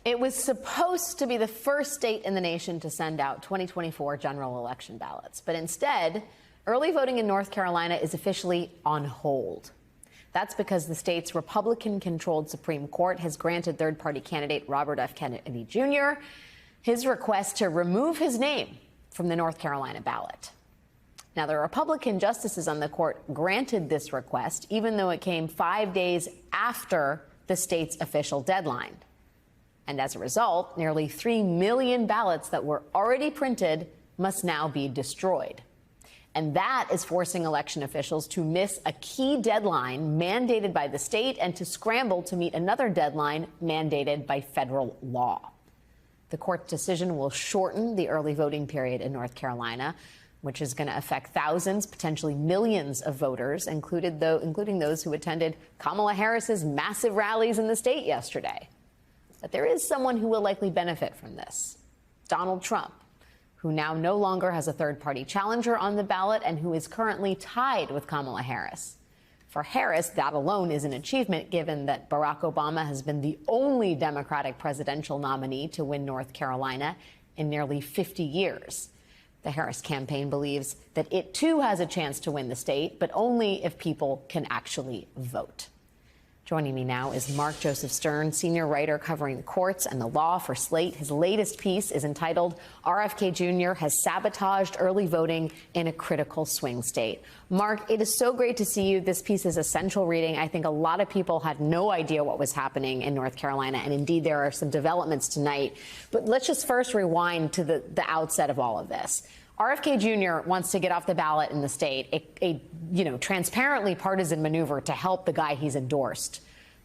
It was supposed to be the first state in the nation to send out 2024 general election ballots. But instead, early voting in North Carolina is officially on hold. That's because the state's Republican-controlled Supreme Court has granted third-party candidate Robert F. Kennedy Jr. his request to remove his name from the North Carolina ballot. Now, the Republican justices on the court granted this request, even though it came 5 days after the state's official deadline. And as a result, nearly 3 million ballots that were already printed must now be destroyed. And that is forcing election officials to miss a key deadline mandated by the state and to scramble to meet another deadline mandated by federal law. The court's decision will shorten the early voting period in North Carolina, which is going to affect thousands, potentially millions of voters, including those who attended Kamala Harris's massive rallies in the state yesterday. But there is someone who will likely benefit from this: Donald Trump, who now no longer has a third-party challenger on the ballot and who is currently tied with Kamala Harris. For Harris, that alone is an achievement, given that Barack Obama has been the only Democratic presidential nominee to win North Carolina in nearly 50 years. The Harris campaign believes that it, too, has a chance to win the state, but only if people can actually vote. Joining me now is Mark Joseph Stern, senior writer covering the courts and the law for Slate. His latest piece is entitled "RFK Jr. Has Sabotaged Early Voting in a Critical Swing State." Mark, it is so great to see you. This piece is essential reading. I think a lot of people had no idea what was happening in North Carolina, and indeed there are some developments tonight. But let's just first rewind to the outset of all of this. RFK Jr. wants to get off the ballot in the state, a transparently partisan maneuver to help the guy he's endorsed,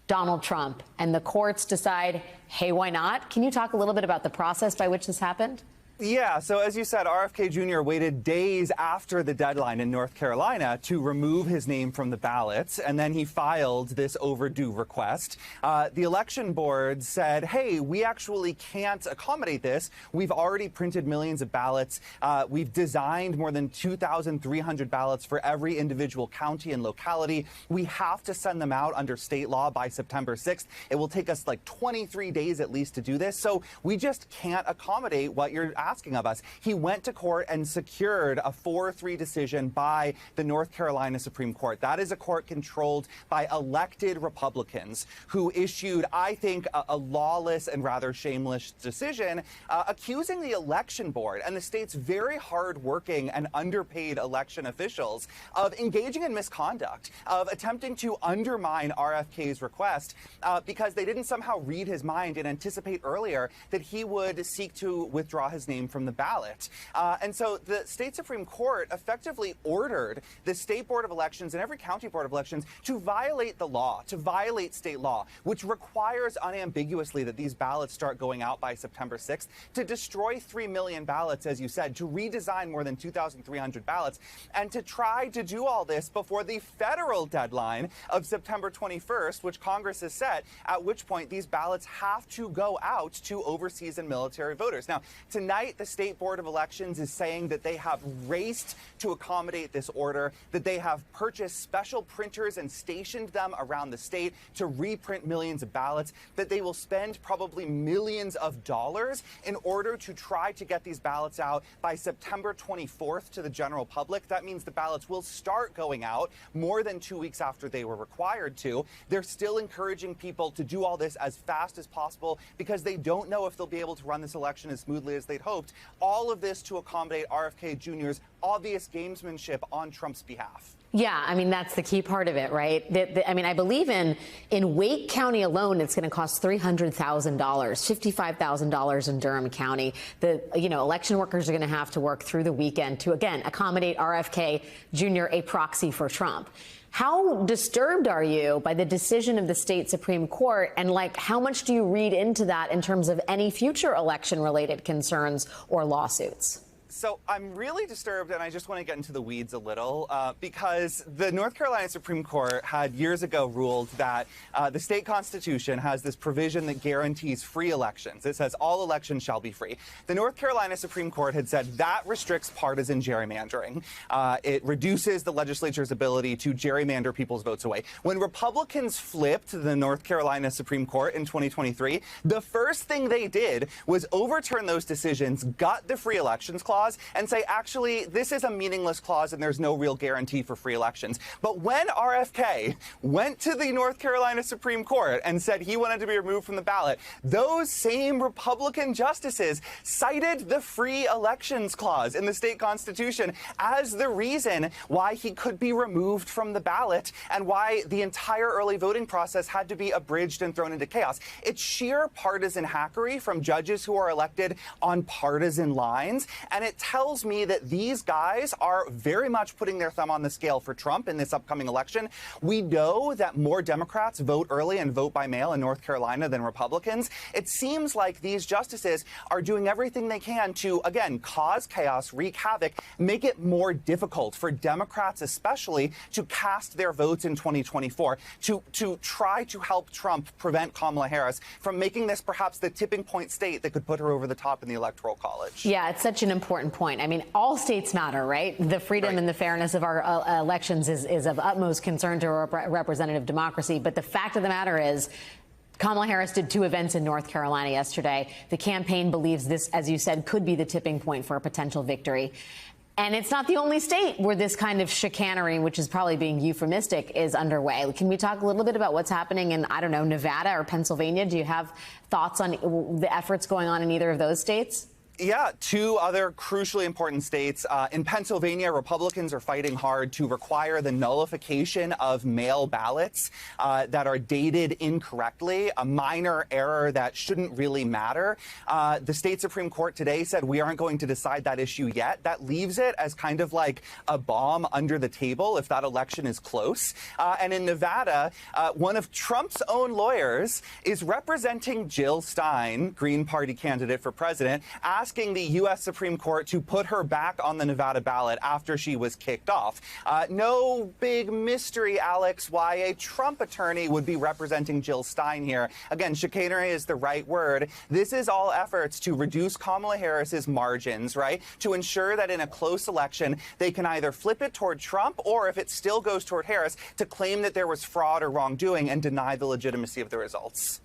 Donald Trump, and the courts decide, hey, why not? Can you talk a little bit about the process by which this happened? Yeah, so as you said, RFK Jr. waited days after the deadline in North Carolina to remove his name from the ballots, and then he filed this overdue request. The election board said, hey, we actually can't accommodate this. We've already printed millions of ballots. We've designed more than 2,300 ballots for every individual county and locality. We have to send them out under state law by September 6th. It will take us like 23 days at least to do this, so we just can't accommodate what you're asking of us. He went to court and secured a 4-3 decision by the North Carolina Supreme Court. That is a court controlled by elected Republicans who issued, I think, a lawless and rather shameless decision accusing the election board and the state's very hardworking and underpaid election officials of engaging in misconduct, of attempting to undermine RFK's request because they didn't somehow read his mind and anticipate earlier that he would seek to withdraw his name from the ballot. And so the state Supreme Court effectively ordered the state board of elections and every county board of elections to violate the law, to violate state law, which requires unambiguously that these ballots start going out by September 6th, to destroy 3 million ballots, as you said, to redesign more than 2,300 ballots, and to try to do all this before the federal deadline of September 21st, which Congress has set, at which point these ballots have to go out to overseas and military voters. Now, tonight, the State Board of Elections is saying that they have raced to accommodate this order, that they have purchased special printers and stationed them around the state to reprint millions of ballots, that they will spend probably millions of dollars in order to try to get these ballots out by September 24th to the general public. That means the ballots will start going out more than 2 weeks after they were required to. They're still encouraging people to do all this as fast as possible because they don't know if they'll be able to run this election as smoothly as they'd hoped. All of this to accommodate RFK Jr.'s obvious gamesmanship on Trump's behalf. Yeah, I mean, that's the key part of it, right? I believe in Wake County alone, it's going to cost $300,000, $55,000 in Durham County. Election workers are going to have to work through the weekend to, again, accommodate RFK Jr., a proxy for Trump. How disturbed are you by the decision of the state Supreme Court? And how much do you read into that in terms of any future election related concerns or lawsuits? So I'm really disturbed, and I just want to get into the weeds a little, because the North Carolina Supreme Court had years ago ruled that the state constitution has this provision that guarantees free elections. It says all elections shall be free. The North Carolina Supreme Court had said that restricts partisan gerrymandering. It reduces the legislature's ability to gerrymander people's votes away. When Republicans flipped the North Carolina Supreme Court in 2023, the first thing they did was overturn those decisions, gut the free elections clause, and say, actually, this is a meaningless clause and there's no real guarantee for free elections. But when RFK went to the North Carolina Supreme Court and said he wanted to be removed from the ballot, those same Republican justices cited the free elections clause in the state constitution as the reason why he could be removed from the ballot and why the entire early voting process had to be abridged and thrown into chaos. It's sheer partisan hackery from judges who are elected on partisan lines, and it tells me that these guys are very much putting their thumb on the scale for Trump in this upcoming election. We know that more Democrats vote early and vote by mail in North Carolina than Republicans. It seems like these justices are doing everything they can to, again, cause chaos, wreak havoc, make it more difficult for Democrats especially to cast their votes in 2024, to try to help Trump prevent Kamala Harris from making this perhaps the tipping point state that could put her over the top in the Electoral College. Yeah, it's such an important point. I mean, all states matter, right? The freedom and the fairness of our elections is of utmost concern to a representative democracy. But the fact of the matter is, Kamala Harris did 2 events in North Carolina yesterday. The campaign believes this, as you said, could be the tipping point for a potential victory. And it's not the only state where this kind of chicanery, which is probably being euphemistic, is underway. Can we talk a little bit about what's happening in, I don't know, Nevada or Pennsylvania? Do you have thoughts on the efforts going on in either of those states? Yeah, 2 other crucially important states. In Pennsylvania, Republicans are fighting hard to require the nullification of mail ballots that are dated incorrectly, a minor error that shouldn't really matter. The state Supreme Court today said we aren't going to decide that issue yet. That leaves it as kind of like a bomb under the table if that election is close. And in Nevada, one of Trump's own lawyers is representing Jill Stein, Green Party candidate for president, asking the U.S. Supreme Court to put her back on the Nevada ballot after she was kicked off. No big mystery, Alex, why a Trump attorney would be representing Jill Stein here. Again, chicanery is the right word. This is all efforts to reduce Kamala Harris's margins, right? To ensure that in a close election, they can either flip it toward Trump or, if it still goes toward Harris, to claim that there was fraud or wrongdoing and deny the legitimacy of the results.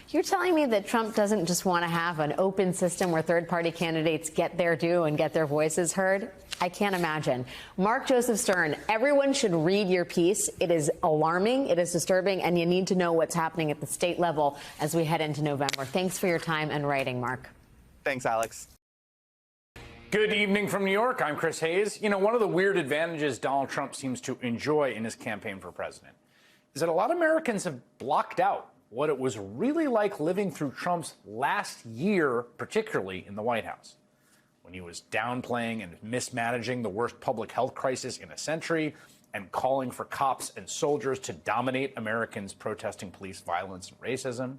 You're telling me that Trump doesn't just want to have an open system where third-party candidates get their due and get their voices heard? I can't imagine. Mark Joseph Stern, everyone should read your piece. It is alarming, it is disturbing, and you need to know what's happening at the state level as we head into November. Thanks for your time and writing, Mark. Thanks, Alex. Good evening from New York. I'm Chris Hayes. You know, one of the weird advantages Donald Trump seems to enjoy in his campaign for president is that a lot of Americans have blocked out what it was really like living through Trump's last year, particularly in the White House, when he was downplaying and mismanaging the worst public health crisis in a century and calling for cops and soldiers to dominate Americans protesting police violence and racism.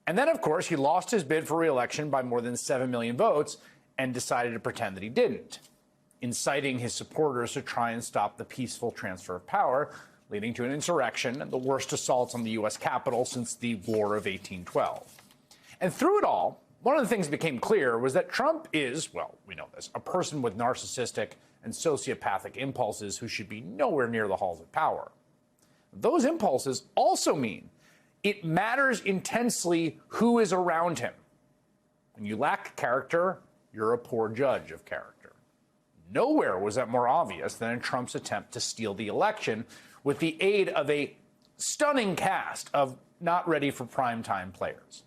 And then, of course, he lost his bid for re-election by more than 7 million votes and decided to pretend that he didn't, inciting his supporters to try and stop the peaceful transfer of power, leading to an insurrection and the worst assaults on the U.S. Capitol since the War of 1812. And through it all, one of the things that became clear was that Trump is, well, we know this, a person with narcissistic and sociopathic impulses who should be nowhere near the halls of power. Those impulses also mean it matters intensely who is around him. When you lack character, you're a poor judge of character. Nowhere was that more obvious than in Trump's attempt to steal the election with the aid of a stunning cast of not ready for primetime players.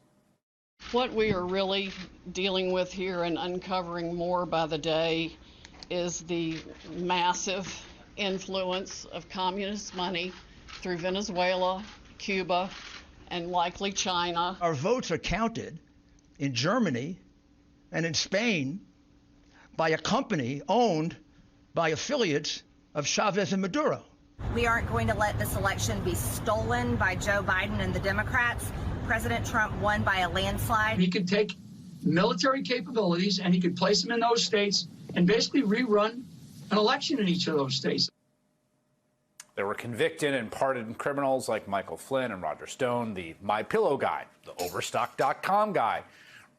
What we are really dealing with here and uncovering more by the day is the massive influence of communist money through Venezuela, Cuba, and likely China. Our votes are counted in Germany and in Spain by a company owned by affiliates of Chavez and Maduro. We aren't going to let this election be stolen by Joe Biden and the Democrats. President Trump won by a landslide. He could take military capabilities and he could place them in those states and basically rerun an election in each of those states. There were convicted and pardoned criminals like Michael Flynn and Roger Stone, the MyPillow guy, the Overstock.com guy,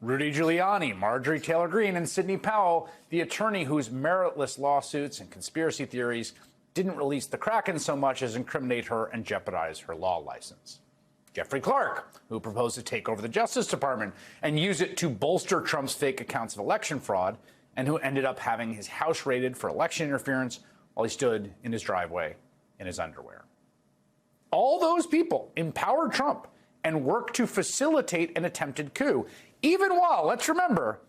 Rudy Giuliani, Marjorie Taylor Greene, and Sidney Powell, the attorney whose meritless lawsuits and conspiracy theories didn't release the Kraken so much as incriminate her and jeopardize her law license. Jeffrey Clark, who proposed to take over the Justice Department and use it to bolster Trump's fake accounts of election fraud, and who ended up having his house raided for election interference while he stood in his driveway in his underwear. All those people empowered Trump and worked to facilitate an attempted coup, even while, let's remember,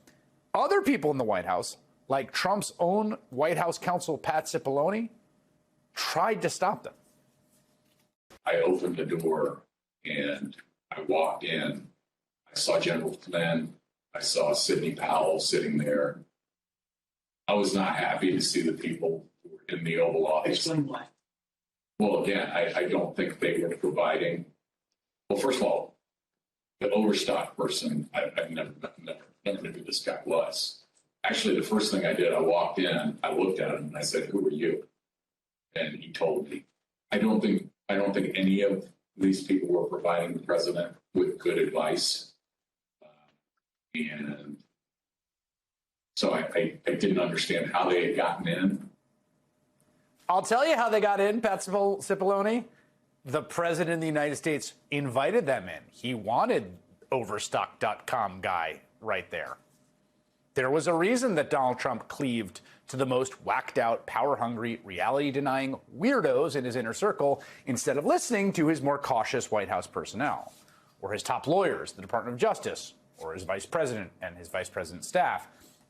other people in the White House, like Trump's own White House counsel Pat Cipollone, tried to stop them. I opened the door and I walked in. I saw General Flynn. I saw Sidney Powell sitting there. I was not happy to see the people who were in the Oval Office. Explain why. Well, again, I don't think they were providing. Well, first of all, the Overstock person, I've never knew who this guy was. Actually, the first thing I did, I walked in, I looked at him, and I said, "Who are you?" And he told me. I don't think any of these people were providing the president with good advice, and so I didn't understand how they had gotten in. I'll tell you how they got in, Pat Cipollone. The president of the United States invited them in. He wanted Overstock.com guy right there. There was a reason that Donald Trump cleaved to the most whacked-out, power-hungry, reality-denying weirdos in his inner circle instead of listening to his more cautious White House personnel, or his top lawyers, the Department of Justice, or his vice president and his vice president's staff.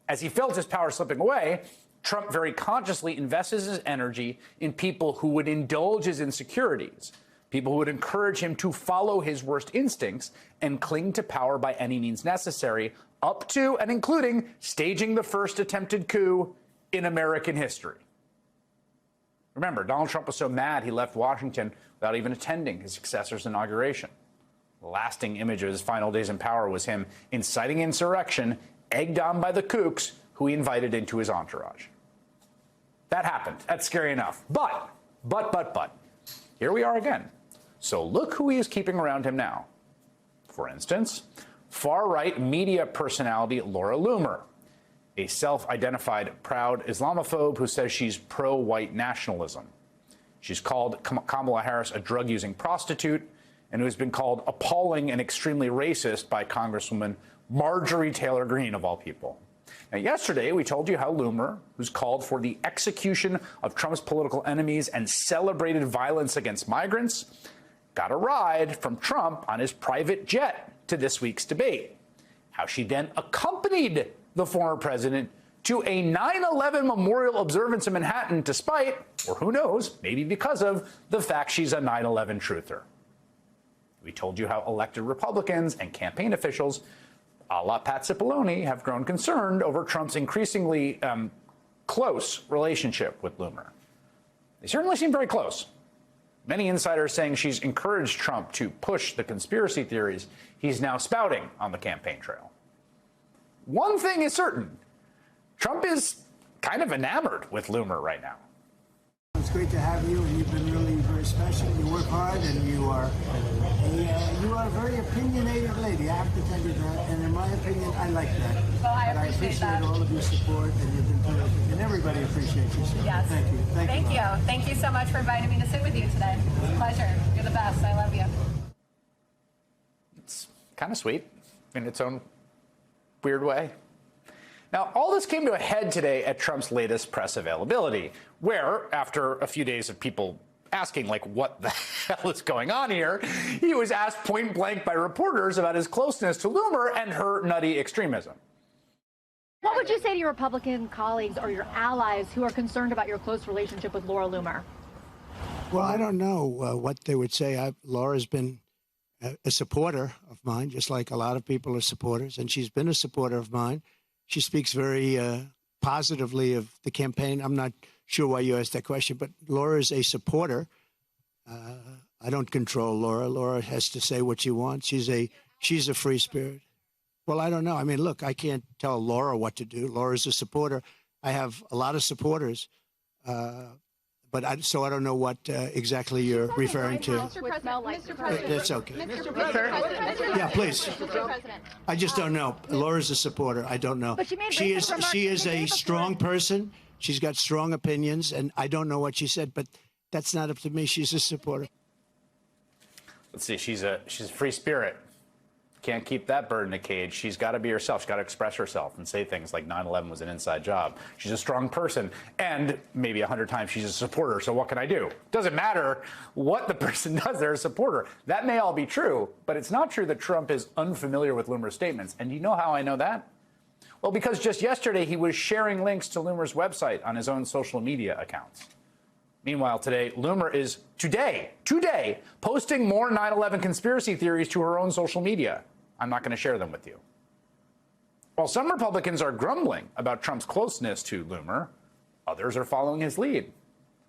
As he felt his power slipping away, Trump very consciously invests his energy in people who would indulge his insecurities, people who would encourage him to follow his worst instincts and cling to power by any means necessary, up to and including staging the first attempted coup in American history. Remember, Donald Trump was so mad he left Washington without even attending his successor's inauguration. The lasting image of his final days in power was him inciting insurrection, egged on by the kooks who he invited into his entourage. That happened. That's scary enough. But, here we are again. So look who he is keeping around him now. For instance, far-right media personality Laura Loomer, a self-identified proud Islamophobe who says she's pro-white nationalism. She's called Kamala Harris a drug-using prostitute and who has been called appalling and extremely racist by Congresswoman Marjorie Taylor Greene, of all people. Now, yesterday, we told you how Loomer, who's called for the execution of Trump's political enemies and celebrated violence against migrants, got a ride from Trump on his private jet to this week's debate. How she then accompanied the former president to a 9/11 memorial observance in Manhattan, despite, or who knows, maybe because of, the fact she's a 9/11 truther. We told you how elected Republicans and campaign officials, a la Pat Cipollone, have grown concerned over Trump's increasingly close relationship with Loomer. They certainly seem very close. Many insiders saying she's encouraged Trump to push the conspiracy theories he's now spouting on the campaign trail. One thing is certain, Trump is kind of enamored with Loomer right now. It's great to have you, and you've been really very special. You work hard, and you are a very opinionated lady. I have to tell you that, and in my opinion, I like that. Well, I appreciate that. All of your support, and you've been terrific, and everybody appreciates you. So yes. Thank you. Thank you. Thank you so much for inviting me to sit with you today. It's a pleasure. You're the best. I love you. It's kind of sweet in its own weird way. Now, all this came to a head today at Trump's latest press availability, where, after a few days of people asking, like, what the hell is going on here, he was asked point blank by reporters about his closeness to Loomer and her nutty extremism. What would you say to your Republican colleagues or your allies who are concerned about your close relationship with Laura Loomer? Well, I don't know what they would say. Laura's been a supporter of mine, just like a lot of people are supporters, and she's been a supporter of mine. She speaks very positively of the campaign. I'm not sure why you asked that question, but Laura is a supporter. I don't control Laura. Laura has to say what she wants. She's a free spirit. Well, I don't know. I mean, look, I can't tell Laura what to do. Laura's a supporter. I have a lot of supporters, but I don't know what exactly you're referring to. Mr. President. That's okay. Mr. President. Yeah, please. Mr. President. I just don't know. Laura's a supporter. I don't know. But she made She racist remarks. is a She gave a strong person. She's got strong opinions, and I don't know what she said, but that's not up to me. She's a supporter. Let's see. She's a free spirit. Can't keep that bird in a cage. She's got to be herself. She's got to express herself and say things like 9/11 was an inside job. She's a strong person, and maybe 100 times she's a supporter. So what can I do? Doesn't matter what the person does. They're a supporter. That may all be true, but it's not true that Trump is unfamiliar with Loomer's statements. And you know how I know that? Well, because just yesterday he was sharing links to Loomer's website on his own social media accounts. Meanwhile, today, Loomer is today, posting more 9/11 conspiracy theories to her own social media. I'm not going to share them with you. While some Republicans are grumbling about Trump's closeness to Loomer, others are following his lead.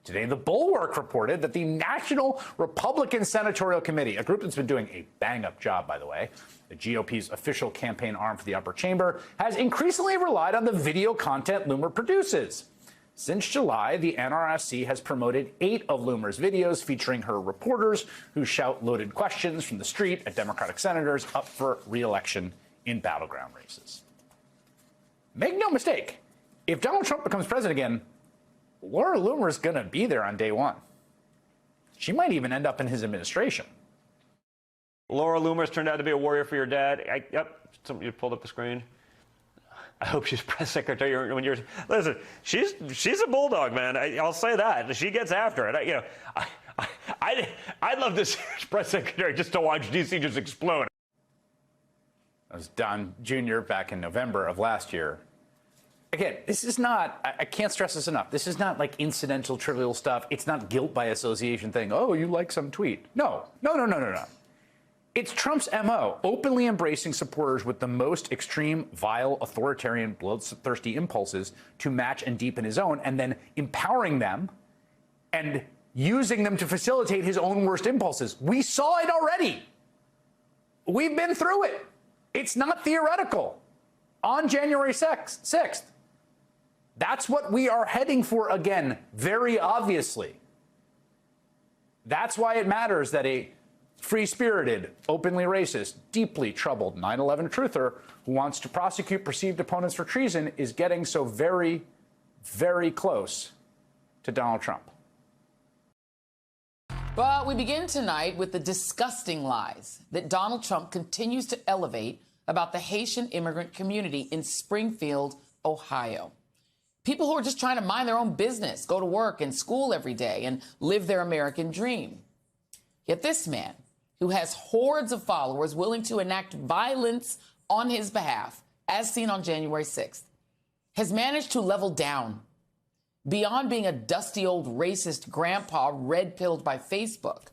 Today, The Bulwark reported that the National Republican Senatorial Committee, a group that's been doing a bang-up job, by the way, the GOP's official campaign arm for the upper chamber, has increasingly relied on the video content Loomer produces. Since July, the NRSC has promoted 8 of Loomer's videos featuring her reporters who shout loaded questions from the street at Democratic senators up for re-election in battleground races. Make no mistake, if Donald Trump becomes president again, Laura Loomer's going to be there on day one. She might even end up in his administration. Laura Loomer's turned out to be a warrior for your dad. You pulled up the screen. I hope she's press secretary when you're. Listen, she's a bulldog, man. I'll say that. She gets after it. I'd love to see her press secretary just to watch DC just explode. That was Don Jr. back in November of last year. Again, this is not. I can't stress this enough. This is not like incidental, trivial stuff. It's not guilt by association thing. Oh, you like some tweet? No. It's Trump's MO, openly embracing supporters with the most extreme, vile, authoritarian, bloodthirsty impulses to match and deepen his own, and then empowering them and using them to facilitate his own worst impulses. We saw it already. We've been through it. It's not theoretical. On January 6th. That's what we are heading for again, very obviously. That's why it matters that a free-spirited, openly racist, deeply troubled 9/11 truther who wants to prosecute perceived opponents for treason is getting so very, very close to Donald Trump. But we begin tonight with the disgusting lies that Donald Trump continues to elevate about the Haitian immigrant community in Springfield, Ohio. People who are just trying to mind their own business, go to work and school every day, and live their American dream. Yet this man, who has hordes of followers willing to enact violence on his behalf, as seen on January 6th, has managed to level down beyond being a dusty old racist grandpa red-pilled by Facebook,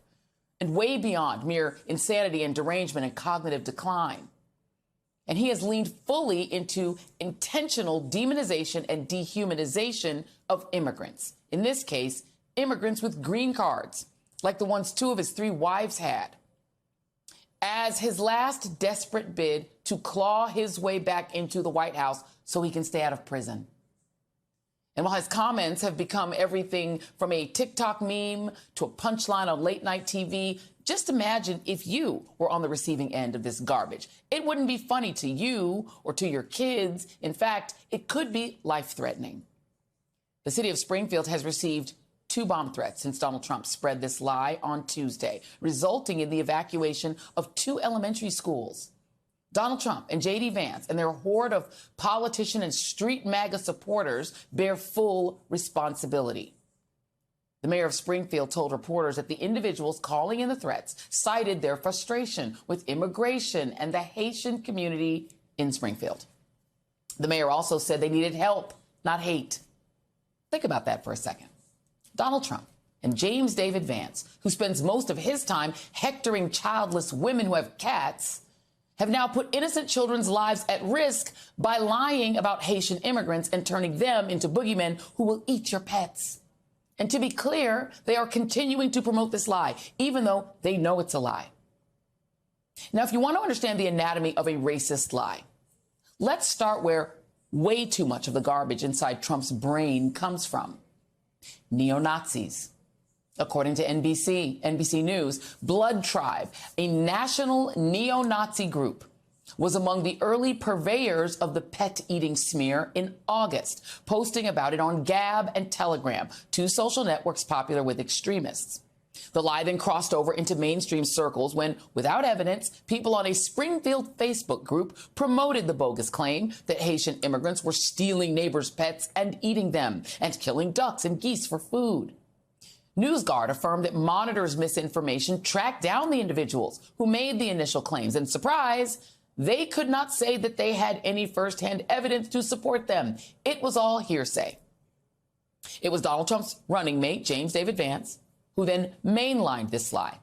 and way beyond mere insanity and derangement and cognitive decline. And he has leaned fully into intentional demonization and dehumanization of immigrants. In this case, immigrants with green cards, like the ones 2 of his 3 wives had, as his last desperate bid to claw his way back into the White House so he can stay out of prison. And while his comments have become everything from a TikTok meme to a punchline on late night TV, just imagine if you were on the receiving end of this garbage. It wouldn't be funny to you or to your kids. In fact, it could be life-threatening. The city of Springfield has received 2 bomb threats since Donald Trump spread this lie on Tuesday, resulting in the evacuation of 2 elementary schools. Donald Trump and J.D. Vance and their horde of politician and street MAGA supporters bear full responsibility. The mayor of Springfield told reporters that the individuals calling in the threats cited their frustration with immigration and the Haitian community in Springfield. The mayor also said they needed help, not hate. Think about that for a second. Donald Trump and James David Vance, who spends most of his time hectoring childless women who have cats, have now put innocent children's lives at risk by lying about Haitian immigrants and turning them into boogeymen who will eat your pets. And to be clear, they are continuing to promote this lie, even though they know it's a lie. Now, if you want to understand the anatomy of a racist lie, let's start where way too much of the garbage inside Trump's brain comes from. Neo-Nazis. According to NBC News, Blood Tribe, a national neo-Nazi group, was among the early purveyors of the pet-eating smear in August, posting about it on Gab and Telegram, two social networks popular with extremists. The lie then crossed over into mainstream circles when, without evidence, people on a Springfield Facebook group promoted the bogus claim that Haitian immigrants were stealing neighbors' pets and eating them, and killing ducks and geese for food. NewsGuard affirmed that monitors' misinformation tracked down the individuals who made the initial claims, and surprise, they could not say that they had any firsthand evidence to support them. It was all hearsay. It was Donald Trump's running mate, James David Vance, who then mainlined this lie.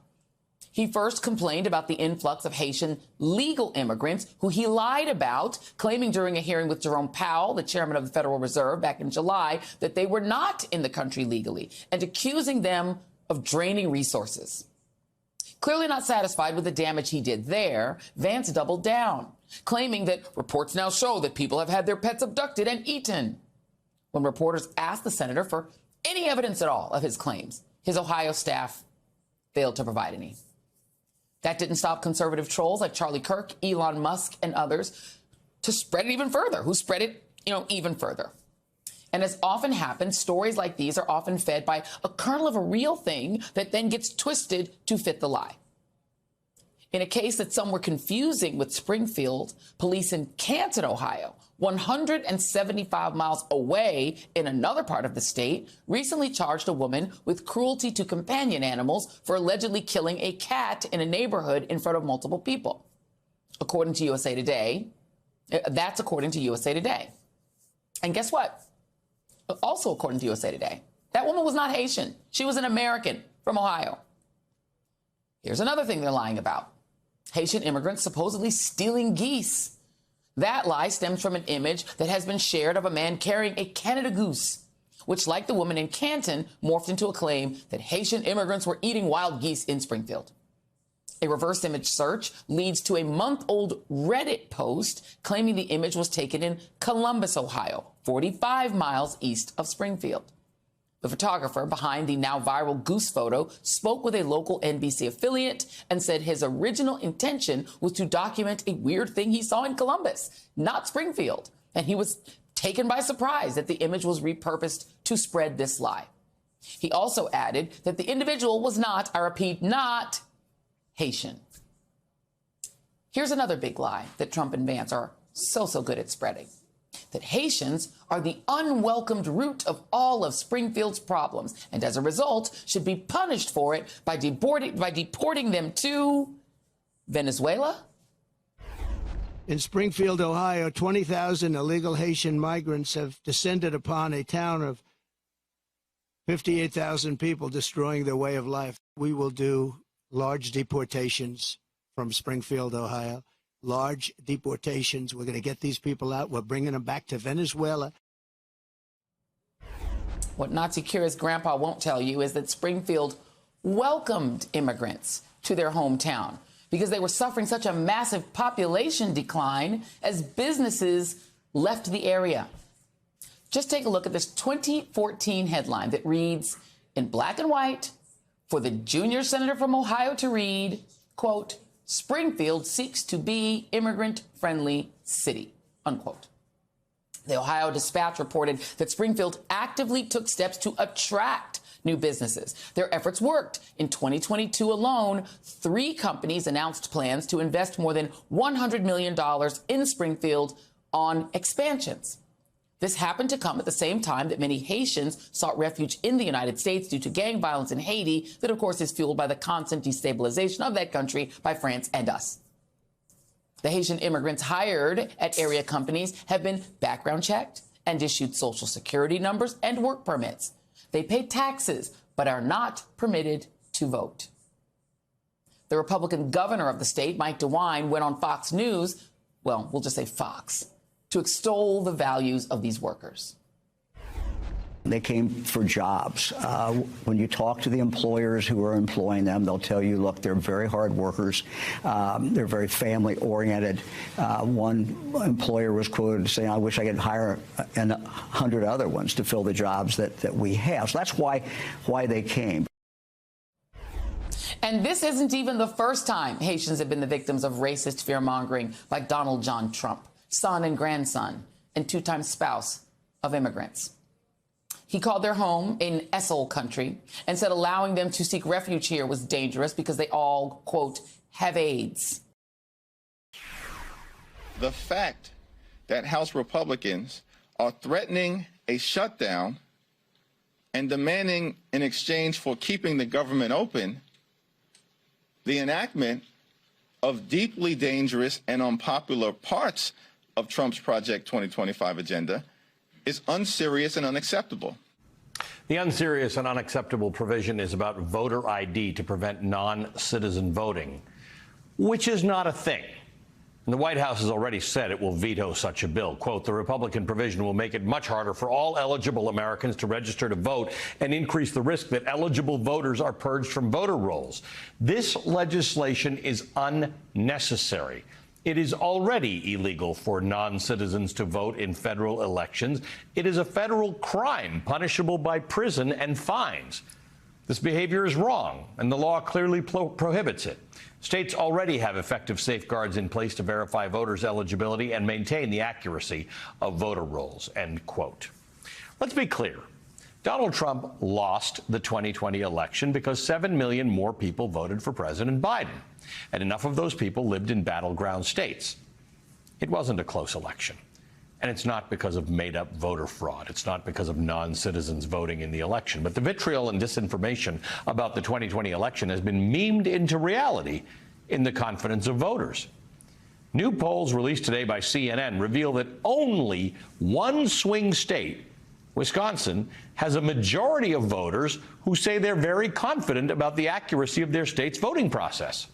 He first complained about the influx of Haitian legal immigrants who he lied about, claiming during a hearing with Jerome Powell, the chairman of the Federal Reserve, back in July, that they were not in the country legally, and accusing them of draining resources. Clearly not satisfied with the damage he did there, Vance doubled down, claiming that reports now show that people have had their pets abducted and eaten. When reporters asked the senator for any evidence at all of his claims, his Ohio staff failed to provide any. That didn't stop conservative trolls like Charlie Kirk, Elon Musk, and others to spread it even further, who spread it, even further. And as often happens, stories like these are often fed by a kernel of a real thing that then gets twisted to fit the lie. In a case that some were confusing with Springfield, police in Canton, Ohio, 175 miles away in another part of the state, recently charged a woman with cruelty to companion animals for allegedly killing a cat in a neighborhood in front of multiple people. According to USA Today, that's according to USA Today. And guess what? Also according to USA Today, that woman was not Haitian. She was an American from Ohio. Here's another thing they're lying about. Haitian immigrants supposedly stealing geese. That lie stems from an image that has been shared of a man carrying a Canada goose, which, like the woman in Canton, morphed into a claim that Haitian immigrants were eating wild geese in Springfield. A reverse image search leads to a month-old Reddit post claiming the image was taken in Columbus, Ohio, 45 miles east of Springfield. The photographer behind the now viral goose photo spoke with a local NBC affiliate and said his original intention was to document a weird thing he saw in Columbus, not Springfield. And he was taken by surprise that the image was repurposed to spread this lie. He also added that the individual was not, I repeat, not Haitian. Here's another big lie that Trump and Vance are so good at spreading. That Haitians are the unwelcomed root of all of Springfield's problems, and as a result, should be punished for it by deporting them to Venezuela. In Springfield, Ohio, 20,000 illegal Haitian migrants have descended upon a town of 58,000 people, destroying their way of life. We will do large deportations from Springfield, Ohio. Large deportations. We're going to get these people out. We're bringing them back to Venezuela. What Nazi curious grandpa won't tell you is that Springfield welcomed immigrants to their hometown because they were suffering such a massive population decline as businesses left the area. Just take a look at this 2014 headline that reads, in black and white, for the junior senator from Ohio to read, quote, Springfield seeks to be immigrant-friendly city, unquote. The Ohio Dispatch reported that Springfield actively took steps to attract new businesses. Their efforts worked. In 2022 alone, 3 companies announced plans to invest more than $100 million in Springfield on expansions. This happened to come at the same time that many Haitians sought refuge in the United States due to gang violence in Haiti that, of course, is fueled by the constant destabilization of that country by France and us. The Haitian immigrants hired at area companies have been background checked and issued Social Security numbers and work permits. They pay taxes, but are not permitted to vote. The Republican governor of the state, Mike DeWine, went on Fox News, well, we'll just say Fox, to extol the values of these workers. They came for jobs. When you talk to the employers who are employing them, they'll tell you, look, they're very hard workers. They're very family-oriented. One employer was quoted saying, I wish I could hire 100 other ones to fill the jobs that we have. So that's why they came. And this isn't even the first time Haitians have been the victims of racist fear-mongering like Donald John Trump, son and grandson, and two-time spouse of immigrants. He called their home an Essel country and said allowing them to seek refuge here was dangerous because they all, quote, have AIDS. The fact that House Republicans are threatening a shutdown and demanding in exchange for keeping the government open the enactment of deeply dangerous and unpopular parts of Trump's Project 2025 agenda is unserious and unacceptable. The unserious and unacceptable provision is about voter ID to prevent non-citizen voting, which is not a thing. And the White House has already said it will veto such a bill. Quote, the Republican provision will make it much harder for all eligible Americans to register to vote and increase the risk that eligible voters are purged from voter rolls. This legislation is unnecessary. It is already illegal for non-citizens to vote in federal elections. It is a federal crime punishable by prison and fines. This behavior is wrong, and the law clearly prohibits it. States already have effective safeguards in place to verify voters' eligibility and maintain the accuracy of voter rolls, end quote. Let's be clear. Donald Trump lost the 2020 election because 7 million more people voted for President Biden, and enough of those people lived in battleground states. It wasn't a close election, and it's not because of made-up voter fraud. It's not because of non-citizens voting in the election. But the vitriol and disinformation about the 2020 election has been memed into reality in the confidence of voters. New polls released today by CNN reveal that only one swing state, Wisconsin, has a majority of voters who say they're very confident about the accuracy of their state's voting process.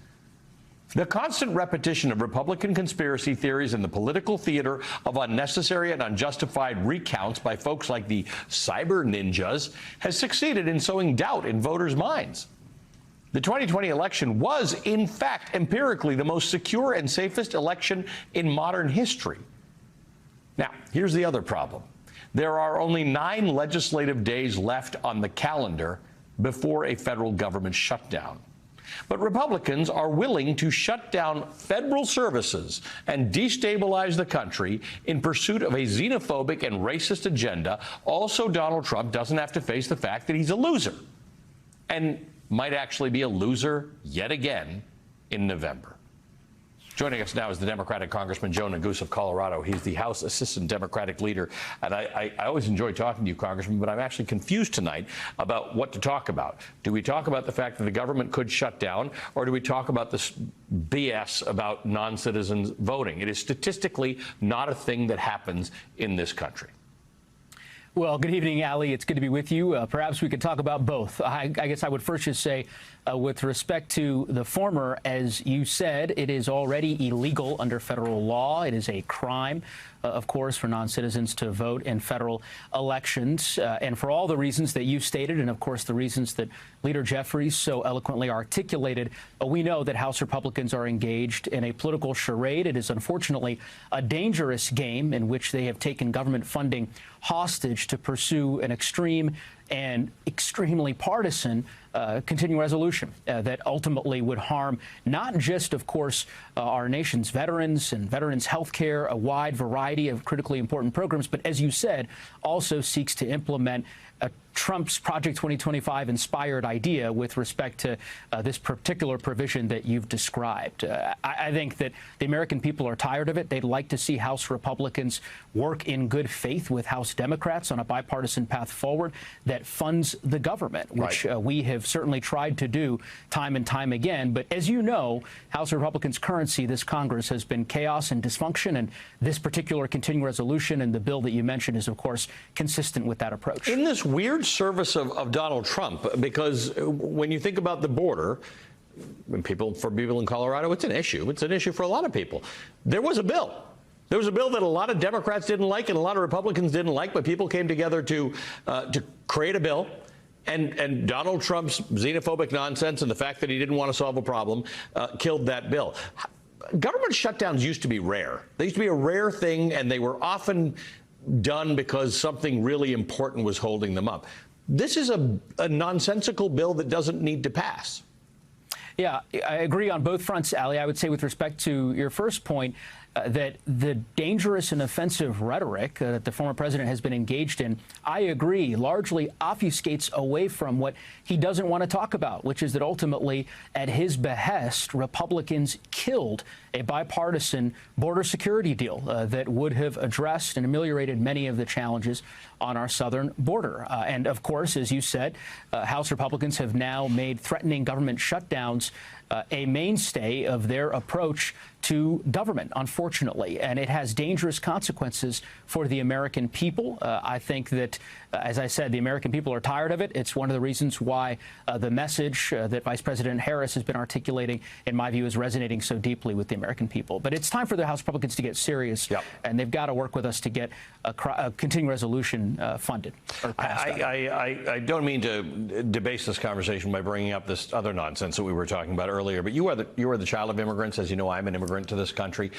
The constant repetition of Republican conspiracy theories and the political theater of unnecessary and unjustified recounts by folks like the cyber ninjas has succeeded in sowing doubt in voters' minds. The 2020 election was, in fact, empirically the most secure and safest election in modern history. Now, here's the other problem. There are only 9 legislative days left on the calendar before a federal government shutdown. But Republicans are willing to shut down federal services and destabilize the country in pursuit of a xenophobic and racist agenda. Also, Donald Trump doesn't have to face the fact that he's a loser and might actually be a loser yet again in November. Joining us now is the Democratic Congressman Joe Neguse of Colorado. He's the House Assistant Democratic Leader. And I always enjoy talking to you, Congressman, but I'm actually confused tonight about what to talk about. Do we talk about the fact that the government could shut down, or do we talk about this BS about non-citizens voting? It is statistically not a thing that happens in this country. Well, good evening, Ali. It's good to be with you. Perhaps we could talk about both. I guess I would first just say, with respect to the former, as you said, it is already illegal under federal law. It is a crime, of course, for non-citizens to vote in federal elections. And for all the reasons that you stated, and of course the reasons that Leader Jeffries so eloquently articulated, we know that House Republicans are engaged in a political charade. It is unfortunately a dangerous game in which they have taken government funding hostage to pursue an extreme and extremely partisan continuing resolution that ultimately would harm not just, of course, our nation's veterans and veterans health care, a wide variety of critically important programs, but as you said, also seeks to implement Trump's Project 2025 inspired idea with respect to this particular provision that you've described. I think that the American people are tired of it. They'd like to see House Republicans work in good faith with House Democrats on a bipartisan path forward that funds the government, which we have certainly tried to do time and time again. But as you know, House Republicans' currency, this Congress, has been chaos and dysfunction, and this particular continuing resolution and the bill that you mentioned is, of course, consistent with that approach. In this weird service of Donald Trump, because when you think about the border, for people in Colorado, it's an issue. It's an issue for a lot of people. There was a bill There was a bill that a lot of Democrats didn't like and a lot of Republicans didn't like, but people came together to create a bill. And Donald Trump's xenophobic nonsense and the fact that he didn't want to solve a problem killed that bill. Government shutdowns used to be rare. They used to be a rare thing, and they were often done because something really important was holding them up. This is a nonsensical bill that doesn't need to pass. Yeah, I agree on both fronts, Ali. I would say with respect to your first point, that the dangerous and offensive rhetoric that the former president has been engaged in, I agree, largely obfuscates away from what he doesn't want to talk about, which is that ultimately, at his behest, Republicans killed a bipartisan border security deal that would have addressed and ameliorated many of the challenges on our southern border. And of course, as you said, House Republicans have now made threatening government shutdowns a mainstay of their approach to government, unfortunately, and it has dangerous consequences for the American people. I think that, as I said, the American people are tired of it. It's one of the reasons why the message that Vice President Harris has been articulating, in my view, is resonating so deeply with the American people. But it's time for the House Republicans to get serious, and they've got to work with us to get a continuing resolution funded. I don't mean to debase this conversation by bringing up this other nonsense that we were talking about earlier, but you are the child of immigrants. As you know, I'm an immigrant to this country.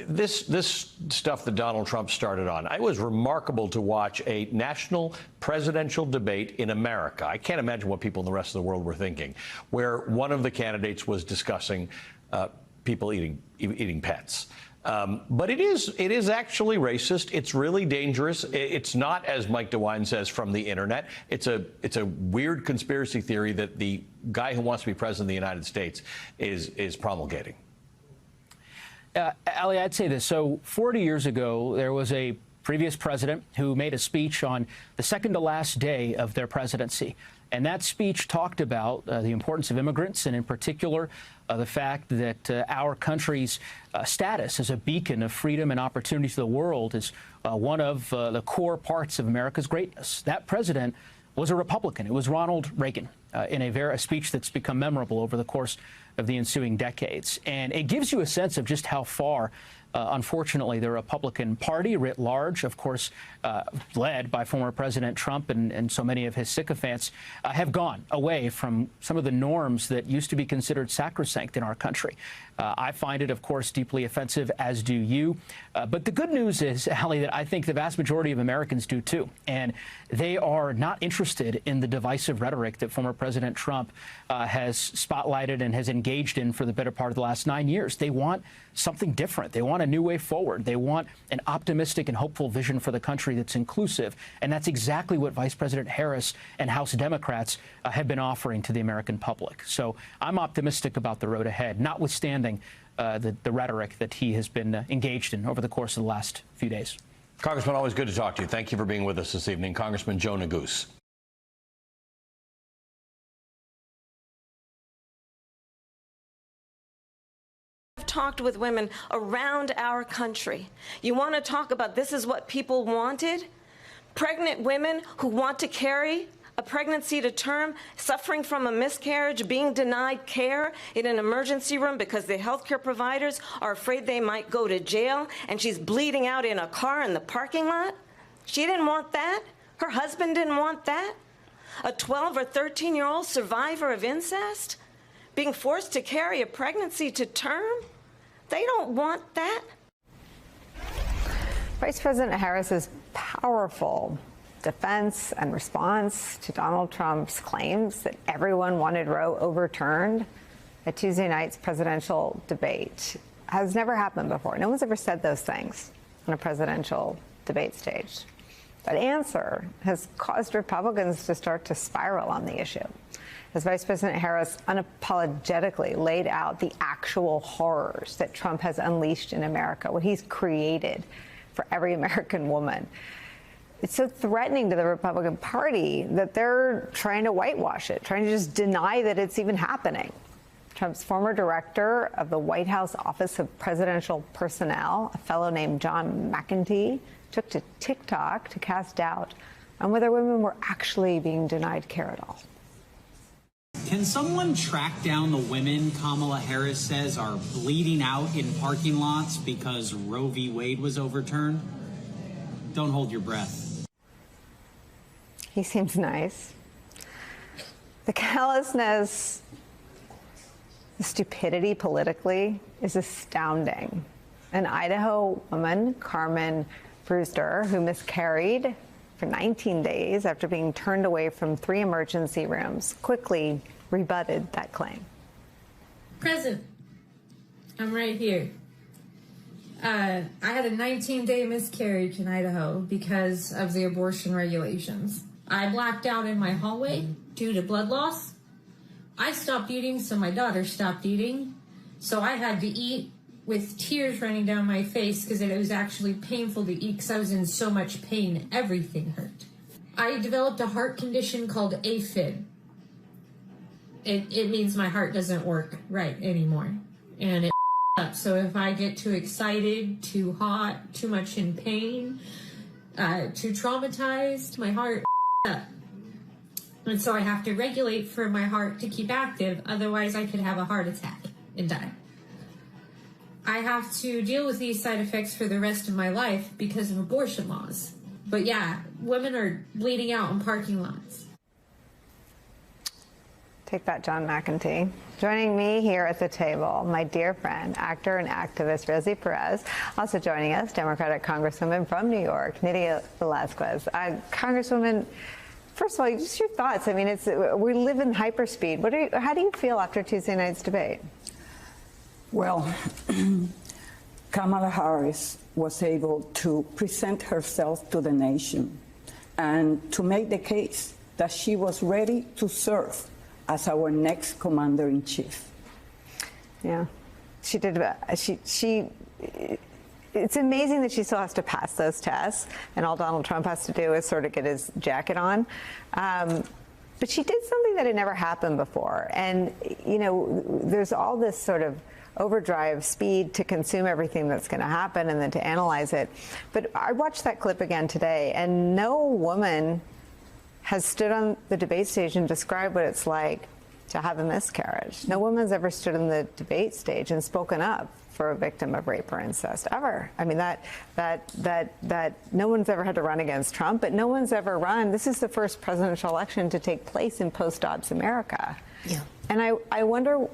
This stuff that Donald Trump started on, it was remarkable to watch a national presidential debate in America. I can't imagine what people in the rest of the world were thinking, where one of the candidates was discussing people eating pets. But it is actually racist. It's really dangerous. It's not, as Mike DeWine says, from the internet. It's a weird conspiracy theory that the guy who wants to be president of the United States is promulgating. Ali, I'd say this. So 40 years ago, there was a previous president who made a speech on the second to last day of their presidency. And that speech talked about the importance of immigrants, and in particular, the fact that our country's status as a beacon of freedom and opportunity to the world is one of the core parts of America's greatness. That president was a Republican. It was Ronald Reagan in a speech that's become memorable over the course of the ensuing decades. And it gives you a sense of just how far unfortunately, the Republican Party writ large, of course, led by former President Trump and so many of his sycophants, have gone away from some of the norms that used to be considered sacrosanct in our country. I find it, of course, deeply offensive, as do you. But the good news is, Ali, that I think the vast majority of Americans do, too. And they are not interested in the divisive rhetoric that former President Trump has spotlighted and has engaged in for the better part of the last 9 years. They want something different. They want a new way forward. They want an optimistic and hopeful vision for the country that's inclusive. And that's exactly what Vice President Harris and House Democrats have been offering to the American public. So I'm optimistic about the road ahead, notwithstanding the rhetoric that he has been engaged in over the course of the last few days. Congressman, always good to talk to you. Thank you for being with us this evening. Congressman Joe Neguse. Talked with women around our country. You want to talk about this is what people wanted? Pregnant women who want to carry a pregnancy to term, suffering from a miscarriage, being denied care in an emergency room because the healthcare providers are afraid they might go to jail, and she's bleeding out in a car in the parking lot. She didn't want that. Her husband didn't want that. A 12 or 13-year-old survivor of incest being forced to carry a pregnancy to term. They don't want that. Vice President Harris's powerful defense and response to Donald Trump's claims that everyone wanted Roe overturned at Tuesday night's presidential debate has never happened before. No one's ever said those things on a presidential debate stage. That answer has caused Republicans to start to spiral on the issue, as Vice President Harris unapologetically laid out the actual horrors that Trump has unleashed in America, what he's created for every American woman. It's so threatening to the Republican Party that they're trying to whitewash it, trying to just deny that it's even happening. Trump's former director of the White House Office of Presidential Personnel, a fellow named John McEntee, took to TikTok to cast doubt on whether women were actually being denied care at all. Can someone track down the women Kamala Harris says are bleeding out in parking lots because Roe v. Wade was overturned? Don't hold your breath. He seems nice. The callousness, the stupidity politically is astounding. An Idaho woman, Carmen Brewster, who miscarried for 19 days after being turned away from 3 emergency rooms, quickly rebutted that claim. Present. I'm right here. I had a 19-day miscarriage in Idaho because of the abortion regulations. I blacked out in my hallway due to blood loss. I stopped eating, so my daughter stopped eating. So I had to eat with tears running down my face because it was actually painful to eat because I was in so much pain. Everything hurt. I developed a heart condition called AFib. It means my heart doesn't work right anymore. And it up. So if I get too excited, too hot, too much in pain, too traumatized, my heart up. And so I have to regulate for my heart to keep active. Otherwise, I could have a heart attack and die. I have to deal with these side effects for the rest of my life because of abortion laws. But yeah, women are bleeding out in parking lots. Take that, John McEntee. Joining me here at the table, my dear friend, actor and activist Rosie Perez. Also joining us, Democratic Congresswoman from New York, Nydia Velázquez. Congresswoman, first of all, just your thoughts. I mean, we live in hyperspeed. How do you feel after Tuesday night's debate? Well, Kamala Harris was able to present herself to the nation and to make the case that she was ready to serve as our next commander-in-chief. Yeah, she did. It's amazing that she still has to pass those tests, and all Donald Trump has to do is sort of get his jacket on. But she did something that had never happened before. And, you know, there's all this sort of overdrive speed to consume everything that's going to happen and then to analyze it. But I watched that clip again today, and no woman has stood on the debate stage and described what it's like to have a miscarriage. No woman's ever stood on the debate stage and spoken up for a victim of rape or incest, ever. I mean, that no one's ever had to run against Trump, but no one's ever run. This is the first presidential election to take place in post-Dobbs America. Yeah. And I wonder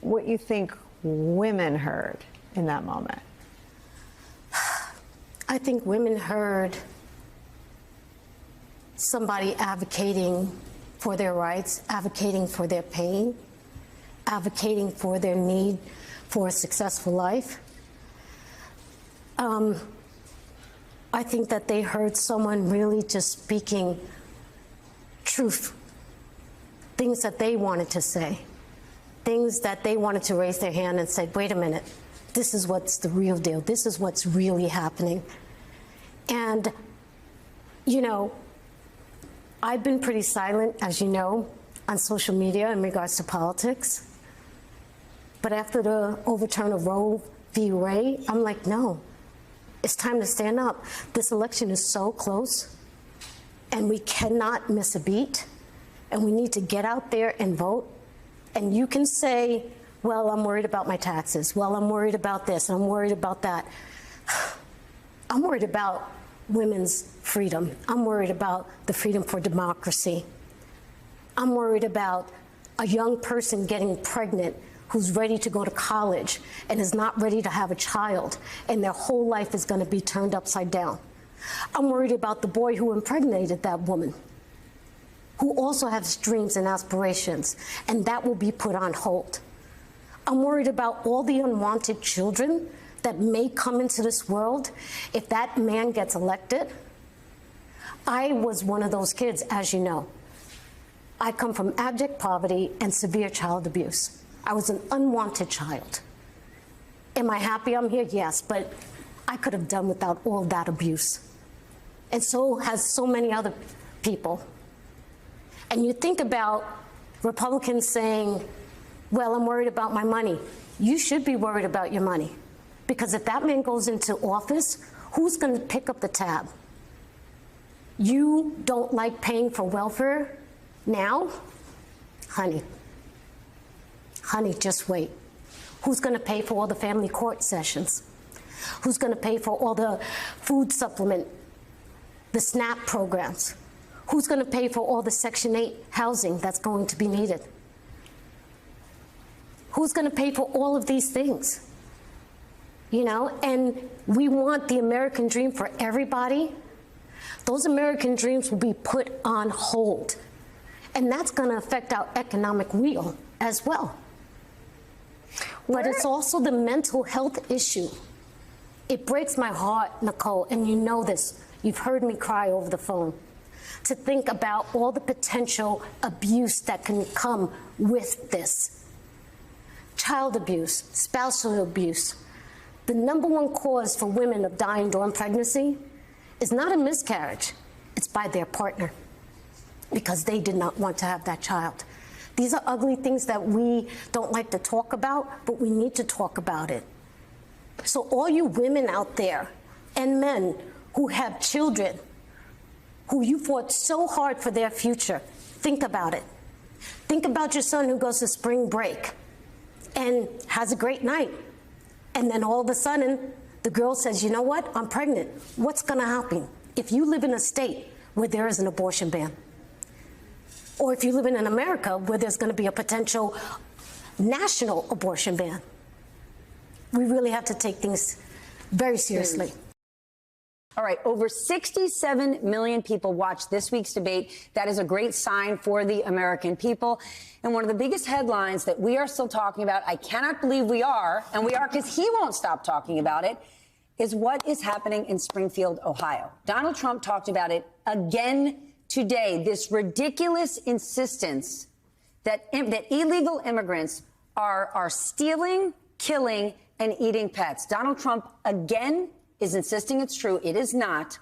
what you think women heard in that moment. I think women heard somebody advocating for their rights, advocating for their pain, advocating for their need for a successful life. I think that they heard someone really just speaking truth, things that they wanted to say, things that they wanted to raise their hand and say, wait a minute, this is what's the real deal. This is what's really happening. And, you know, I've been pretty silent, as you know, on social media in regards to politics. But after the overturn of Roe v. Wade, I'm like, no, it's time to stand up. This election is so close, and we cannot miss a beat, and we need to get out there and vote. And you can say, well, I'm worried about my taxes. Well, I'm worried about this. I'm worried about that. I'm worried about women's freedom. I'm worried about the freedom for democracy. I'm worried about a young person getting pregnant who's ready to go to college and is not ready to have a child, and their whole life is going to be turned upside down. I'm worried about the boy who impregnated that woman, who also has dreams and aspirations, and that will be put on hold. I'm worried about all the unwanted children that may come into this world if that man gets elected. I was one of those kids, as you know. I come from abject poverty and severe child abuse. I was an unwanted child. Am I happy I'm here? Yes, but I could have done without all that abuse. And so has so many other people. And you think about Republicans saying, well, I'm worried about my money. You should be worried about your money. Because if that man goes into office, who's going to pick up the tab? You don't like paying for welfare now? Honey, just wait. Who's going to pay for all the family court sessions? Who's going to pay for all the food supplement, the SNAP programs? Who's going to pay for all the Section 8 housing that's going to be needed? Who's going to pay for all of these things? You know, and we want the American dream for everybody. Those American dreams will be put on hold. And that's going to affect our economic wheel as well. But it's also the mental health issue. It breaks my heart, Nicole, and you know this. You've heard me cry over the phone. To think about all the potential abuse that can come with this. Child abuse, spousal abuse. The #1 cause for women of dying during pregnancy is not a miscarriage. It's by their partner because they did not want to have that child. These are ugly things that we don't like to talk about, but we need to talk about it. So all you women out there and men who have children, who you fought so hard for their future, think about it. Think about your son who goes to spring break and has a great night. And then all of a sudden, the girl says, you know what, I'm pregnant. What's going to happen if you live in a state where there is an abortion ban? Or if you live in America where there's going to be a potential national abortion ban? We really have to take things very seriously. All right, over 67 million people watched this week's debate. That is a great sign for the American people. And one of the biggest headlines that we are still talking about, I cannot believe we are, and we are because he won't stop talking about it, is what is happening in Springfield, Ohio. Donald Trump talked about it again today, this ridiculous insistence that illegal immigrants are stealing, killing, and eating pets. Donald Trump again is insisting it's true. It is not.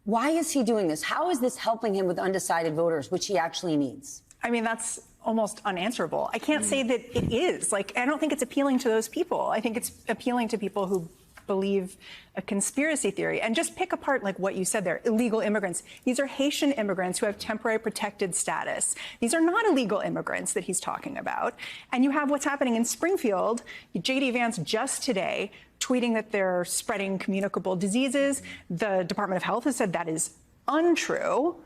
Why is he doing this? How is this helping him with undecided voters, which he actually needs? I mean, that's almost unanswerable. I can't say that it is. Like, I don't think it's appealing to those people. I think it's appealing to people who believe a conspiracy theory. And just pick apart, like what you said there, illegal immigrants. These are Haitian immigrants who have temporary protected status. These are not illegal immigrants that he's talking about. And you have what's happening in Springfield. J.D. Vance just today tweeting that they're spreading communicable diseases. The Department of Health has said that is untrue.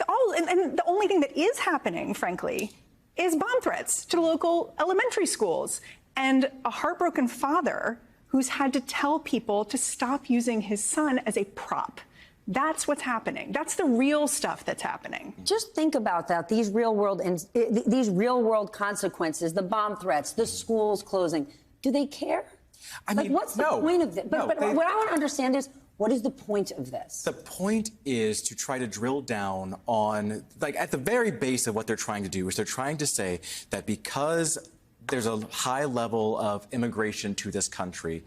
And the only thing that is happening, frankly, is bomb threats to local elementary schools and a heartbroken father who's had to tell people to stop using his son as a prop. That's what's happening. That's the real stuff that's happening. Just think about that. These real world consequences, the bomb threats, the schools closing. Do they care? I mean, what's the point of this? But what I want to understand is, what is the point of this? The point is to try to drill down on, like, at the very base of what they're trying to do is they're trying to say that because there's a high level of immigration to this country,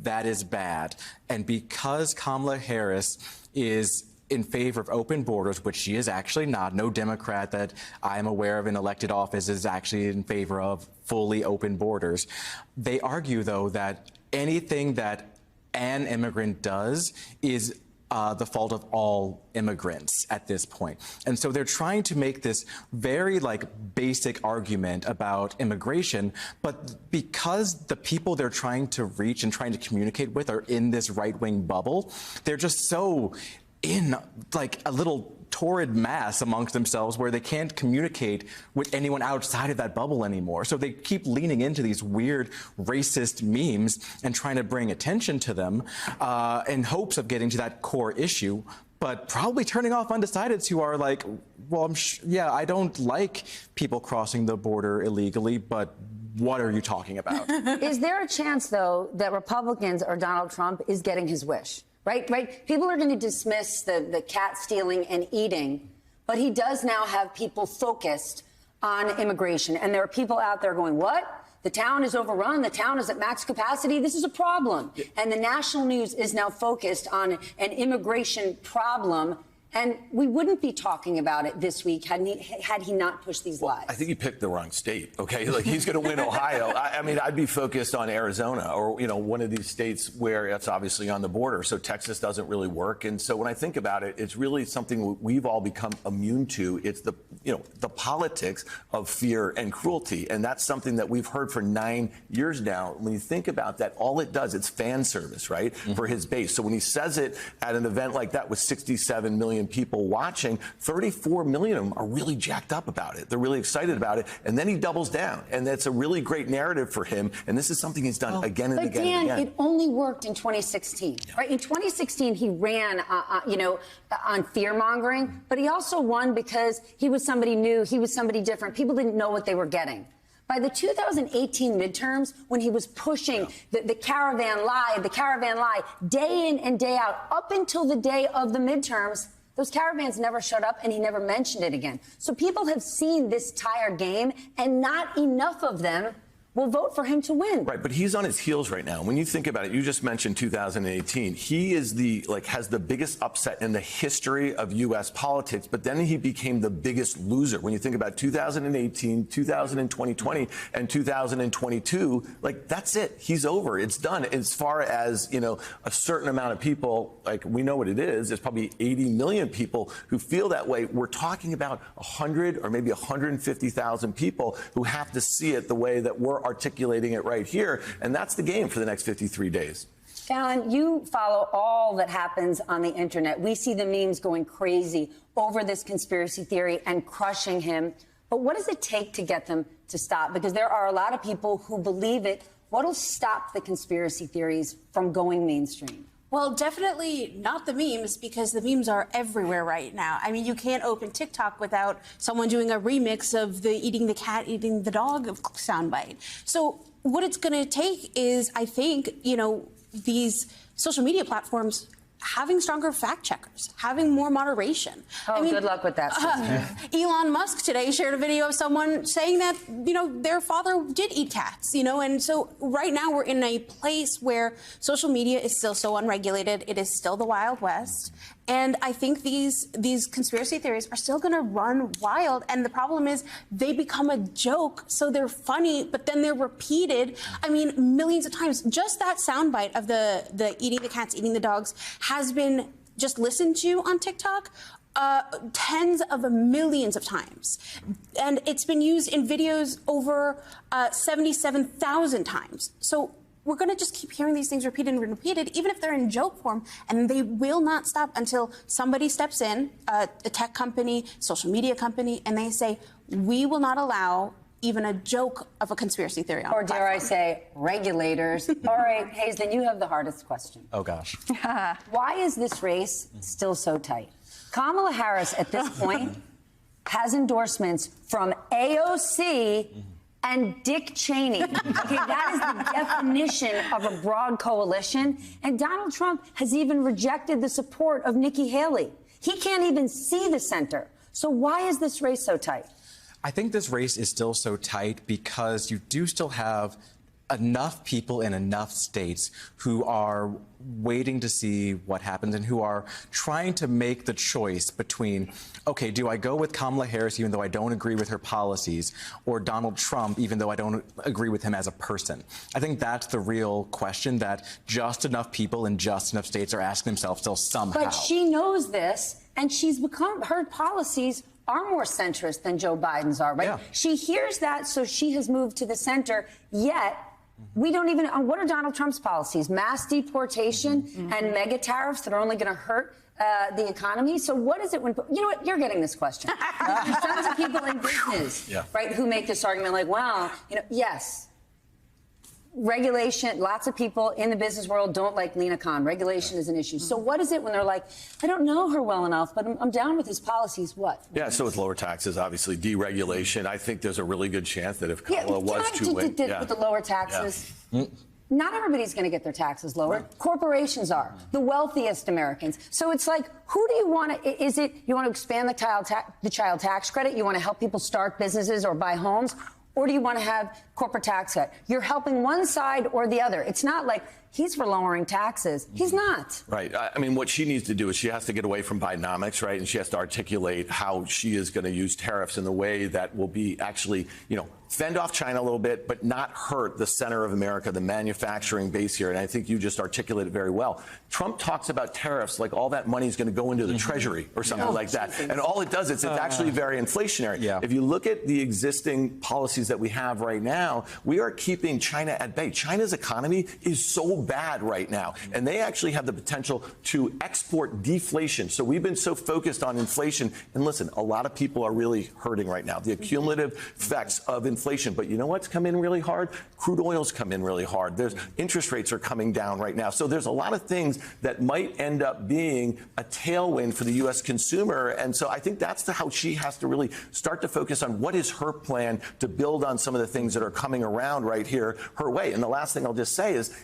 that is bad. And because Kamala Harris is in favor of open borders, which she is actually not, no Democrat that I am aware of in elected office is actually in favor of fully open borders. They argue, though, that anything that an immigrant does is the fault of all immigrants at this point. And so they're trying to make this very basic argument about immigration, but because the people they're trying to reach and trying to communicate with are in this right-wing bubble, they're just so in a little torrid mass amongst themselves where they can't communicate with anyone outside of that bubble anymore. So they keep leaning into these weird racist memes and trying to bring attention to them in hopes of getting to that core issue, but probably turning off undecideds who are like, well, yeah, I don't like people crossing the border illegally, but what are you talking about? Is there a chance, though, that Republicans or Donald Trump is getting his wish? Right? People are going to dismiss the cat stealing and eating, but he does now have people focused on immigration. And there are people out there going, what? The town is overrun. The town is at max capacity. This is a problem. And the national news is now focused on an immigration problem. And we wouldn't be talking about it this week had he not pushed these lies. I think he picked the wrong state, okay? Like, he's going to win Ohio. I mean, I'd be focused on Arizona or, one of these states where it's obviously on the border. So Texas doesn't really work. And so when I think about it, it's really something we've all become immune to. It's the politics of fear and cruelty. And that's something that we've heard for 9 years now. When you think about that, all it does, it's fan service, right, for his base. So when he says it at an event like that with 67 million people watching, 34 million of them are really jacked up about it. They're really excited about it. And then he doubles down. And that's a really great narrative for him. And this is something he's done again and again and again. It only worked in 2016, right? In 2016, he ran, on fear-mongering, but he also won because he was somebody new, he was somebody different. People didn't know what they were getting. By the 2018 midterms, when he was pushing the caravan lie, day in and day out, up until the day of the midterms, those caravans never showed up, and he never mentioned it again. So people have seen this entire game, and not enough of them will vote for him to win. Right, but he's on his heels right now. When you think about it, you just mentioned 2018. He is has the biggest upset in the history of U.S. politics, but then he became the biggest loser. When you think about 2018, 2020, and 2022, that's it. He's over. It's done. As far as, a certain amount of people, we know what it is. There's probably 80 million people who feel that way. We're talking about 100 or maybe 150,000 people who have to see it the way that we're articulating it right here, and that's the game for the next 53 days. Fallon, you follow all that happens on the internet. We see the memes going crazy over this conspiracy theory and crushing him. But what does it take to get them to stop? Because there are a lot of people who believe it. What'll stop the conspiracy theories from going mainstream? Well, definitely not the memes, because the memes are everywhere right now. I mean, you can't open TikTok without someone doing a remix of the eating the cat, eating the dog soundbite. So what it's going to take is, I think, these social media platforms having stronger fact checkers, having more moderation. Good luck with that. Elon Musk today shared a video of someone saying that, their father did eat cats, and so right now we're in a place where social media is still so unregulated. It is still the Wild West. And I think these conspiracy theories are still going to run wild. And the problem is they become a joke. So they're funny, but then they're repeated, millions of times. Just that soundbite of the eating the cats, eating the dogs has been just listened to on TikTok tens of millions of times. And it's been used in videos over 77,000 times. So we're going to just keep hearing these things repeated and repeated, even if they're in joke form, and they will not stop until somebody steps in, a tech company, social media company, and they say, we will not allow even a joke of a conspiracy theory on Or dare I say, regulators. All right, Hayes, then you have the hardest question. Oh, gosh. Why is this race still so tight? Kamala Harris, at this point, has endorsements from AOC and Dick Cheney. Okay, that is the definition of a broad coalition. And Donald Trump has even rejected the support of Nikki Haley. He can't even see the center. So why is this race so tight? I think this race is still so tight because you do still have enough people in enough states who are waiting to see what happens and who are trying to make the choice between, okay, do I go with Kamala Harris even though I don't agree with her policies, or Donald Trump even though I don't agree with him as a person? I think that's the real question that just enough people in just enough states are asking themselves still somehow. But she knows this, and her policies are more centrist than Joe Biden's are, right? Yeah. She hears that, so she has moved to the center, yet we don't even, what are Donald Trump's policies? Mass deportation and mega tariffs that are only going to hurt the economy. So what is it when, you know what, you're getting this question. There's tons of people in business, right, who make this argument like, well, yes, regulation, lots of people in the business world don't like Lena Khan. Regulation is an issue. So what is it when they're like, I don't know her well enough, but I'm down with his policies? What? Yeah, so with lower taxes, obviously, deregulation. I think there's a really good chance that if Kamala was to win. With the lower taxes. Not everybody's going to get their taxes lowered. Corporations are. The wealthiest Americans. So it's like, who do you want to, is it, you want to expand the child tax credit? You want to help people start businesses or buy homes? Or do you want to have corporate tax cut. You're helping one side or the other. It's not like he's for lowering taxes. He's not. Right. I mean, what she needs to do is she has to get away from Bidenomics, right? And she has to articulate how she is going to use tariffs in the way that will be actually, fend off China a little bit, but not hurt the center of America, the manufacturing base here. And I think you just articulated very well. Trump talks about tariffs like all that money is going to go into the Treasury or something like that. And all it does is it's actually very inflationary. Yeah. If you look at the existing policies that we have right now, we are keeping China at bay. China's economy is so bad right now, and they actually have the potential to export deflation. So we've been so focused on inflation. And listen, a lot of people are really hurting right now. The cumulative effects of inflation. But you know what's come in really hard? Crude oil's come in really hard. There's interest rates are coming down right now. So there's a lot of things that might end up being a tailwind for the U.S. consumer. And so I think that's how she has to really start to focus on what is her plan to build on some of the things that are coming around right here her way. And the last thing I'll just say is,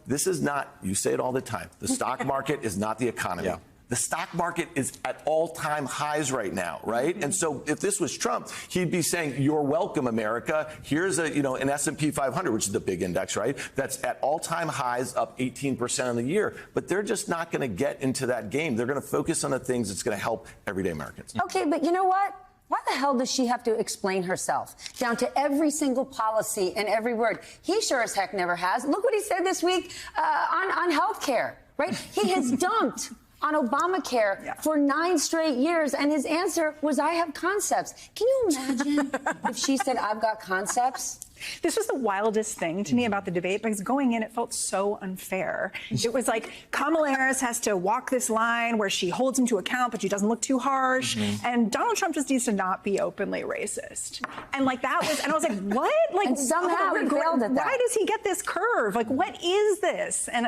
this is not, you say it all the time, the stock market is not the economy. Yeah. The stock market is at all-time highs right now, right? And so if this was Trump, he'd be saying, you're welcome, America. Here's an S&P 500, which is the big index, right? That's at all-time highs, up 18% on the year. But they're just not going to get into that game. They're going to focus on the things that's going to help everyday Americans. Okay, but you know what? Why the hell does she have to explain herself down to every single policy and every word? He sure as heck never has. Look what he said this week on health care, right? He has dumped on Obamacare for 9 straight years, and his answer was, I have concepts. Can you imagine if she said, I've got concepts? This was the wildest thing to me about the debate, because going in, it felt so unfair. It was like Kamala Harris has to walk this line where she holds him to account, but she doesn't look too harsh. And Donald Trump just needs to not be openly racist. And I was like, what? Like, and somehow he failed at that. Why does he get this curve? Like, what is this? And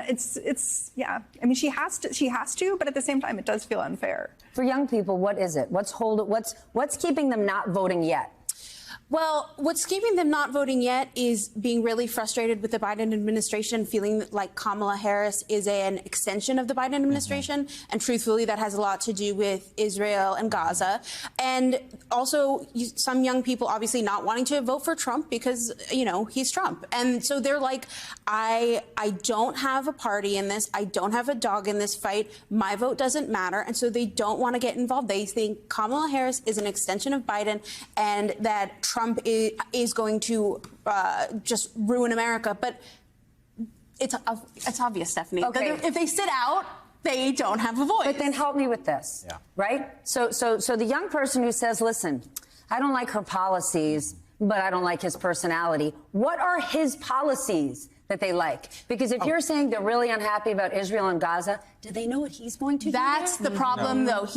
yeah. I mean, she has to, but at the same time, it does feel unfair. For young people, what is it? What's keeping them not voting yet? Well, what's keeping them not voting yet is being really frustrated with the Biden administration, feeling like Kamala Harris is an extension of the Biden administration. And truthfully, that has a lot to do with Israel and Gaza. And also some young people obviously not wanting to vote for Trump because, he's Trump. And so they're like, I don't have a party in this. I don't have a dog in this fight. My vote doesn't matter. And so they don't want to get involved. They think Kamala Harris is an extension of Biden and that Trump is going to just ruin America. But it's obvious, Stephanie. Okay. If they sit out, they don't have a voice. But then help me with this, right? So the young person who says, listen, I don't like her policies, but I don't like his personality. What are his policies that they like? Because if you're saying they're really unhappy about Israel and Gaza, do they know what he's going to do? That's the problem, though.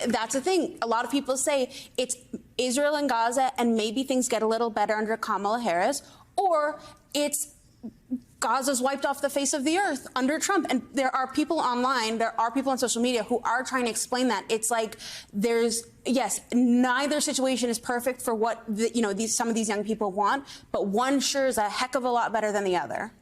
That's the thing. A lot of people say it's Israel and Gaza, and maybe things get a little better under Kamala Harris, or it's Gaza's wiped off the face of the earth under Trump. And there are people online, there are people on social media who are trying to explain that. It's like neither situation is perfect for what some of these young people want, but one sure is a heck of a lot better than the other.